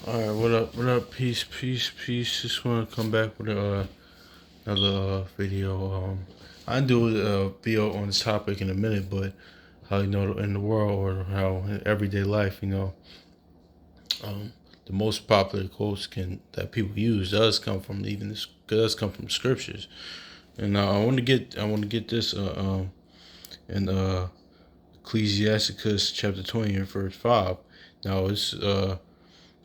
All right, what up? What up? Peace, peace, peace. Just want to come back with another video. I do a video on this topic in a minute, but how in the world or how in everyday life, um, the most popular quotes that people use does come from scriptures, and I want to get this in Ecclesiasticus chapter 20 and verse 5. Now it's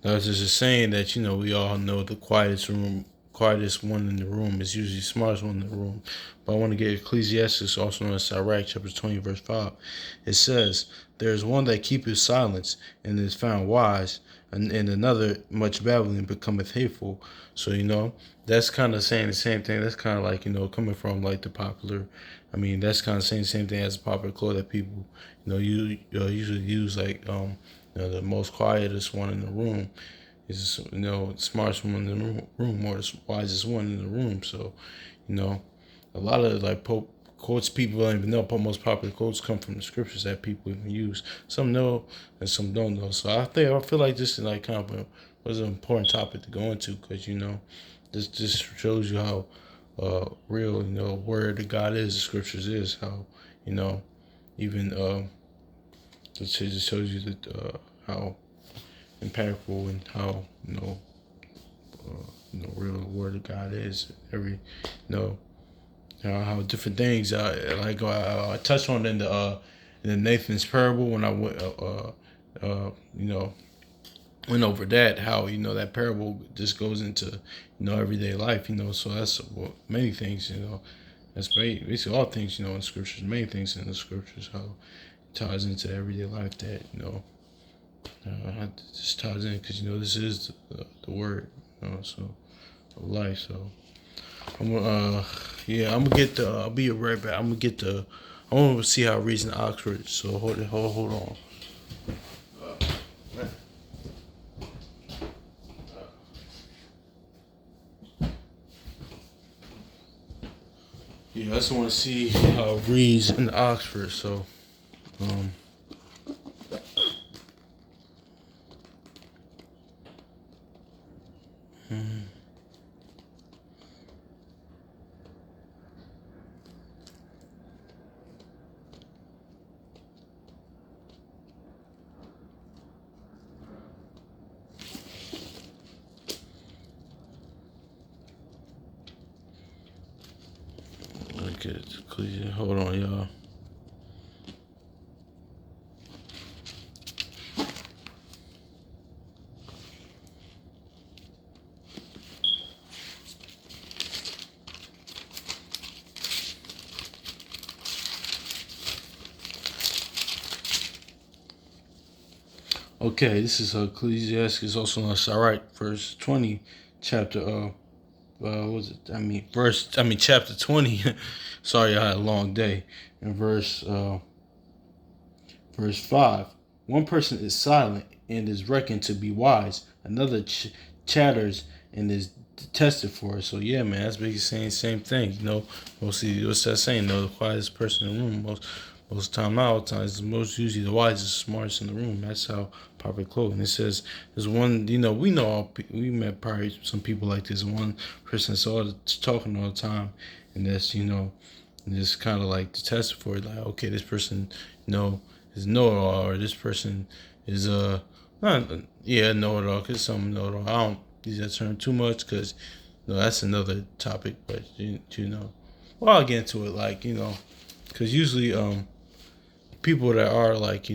There's just a saying that we all know the quietest one in the room is usually the smartest one in the room. But I want to get Ecclesiastes, also known as Sirach, chapter 20, verse 5. It says, "There is one that keepeth silence and is found wise, and another much babbling becometh hateful." So that's kind of saying the same thing. That's kind of like coming from like the popular. I mean, that's kind of saying the same thing as a popular quote that people you usually use like the most quietest one in the room is the smartest one in the room or the wisest one in the room. So you know a lot of like quotes people don't even know, but most popular quotes come from the scriptures that people even use. Some know and some don't know. So I feel like this is like kind of was an important topic to go into, because this just shows you how real word of God is, the scriptures is, how even it just shows you that how impactful and how real the word of God is. Every how different things I touched on in the Nathan's parable when I went over that, how that parable just goes into everyday life. So that's many things. That's basically all things in the scriptures. Many things in the scriptures, how it ties into everyday life, that it just ties in, because this is the word, so of life. So I'm I'm gonna get the. I'll be right back. I'm gonna get the. I want to see how it reads in Oxford. So hold on. Yeah, I just want to see how it reads in Oxford. So, um, let get it clear. Hold on, y'all. Okay, this is Ecclesiastes, also known as Sirach, verse 20, chapter what was it? Chapter 20. Sorry, I had a long day. In verse 5. One person is silent and is reckoned to be wise. Another chatters and is detested for it. So yeah, man, that's basically saying the same thing. Mostly what's that saying? The quietest person in the room most of the time, not all the time, is most usually the wisest, smartest in the room. That's how popular quote. And it says there's one. We know we met probably some people like this. One person that's all talking all the time, and that's just kind of like detested for it. Like, okay, this person is know-it-all, or this person is not, yeah, know-it-all, because some know-it-all. I don't use that term too much, because that's another topic. But well, I'll get into it, like because usually people that are like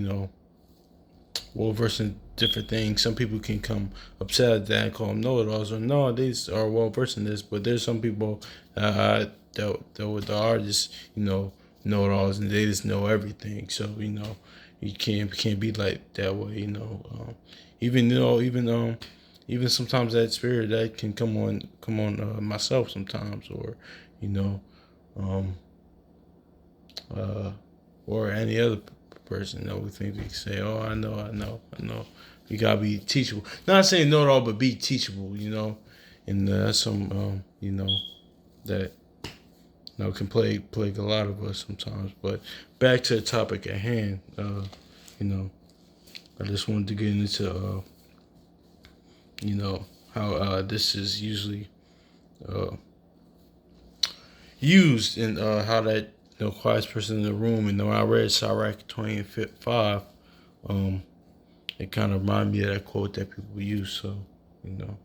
well versed in different things, some people can come upset at that and call them know-it-alls, or no, these are well versed in this. But there's some people that are just know-it-alls, and they just know everything. So you can't be like that way. Even even sometimes that spirit that can come on myself sometimes, or you know um uh or any other person. We think we can say, "Oh, I know." You gotta be teachable. Not saying know it all, but be teachable. And that's some that can plague a lot of us sometimes. But back to the topic at hand. You know, I just wanted to get into you know, how this is usually uh, used, and how that, quietest person in the room. And when I read Sirach 20:5, um, it kind of reminded me of that quote that people use. So, you know,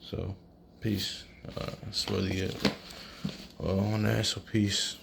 so peace. That's really it. On that, so peace.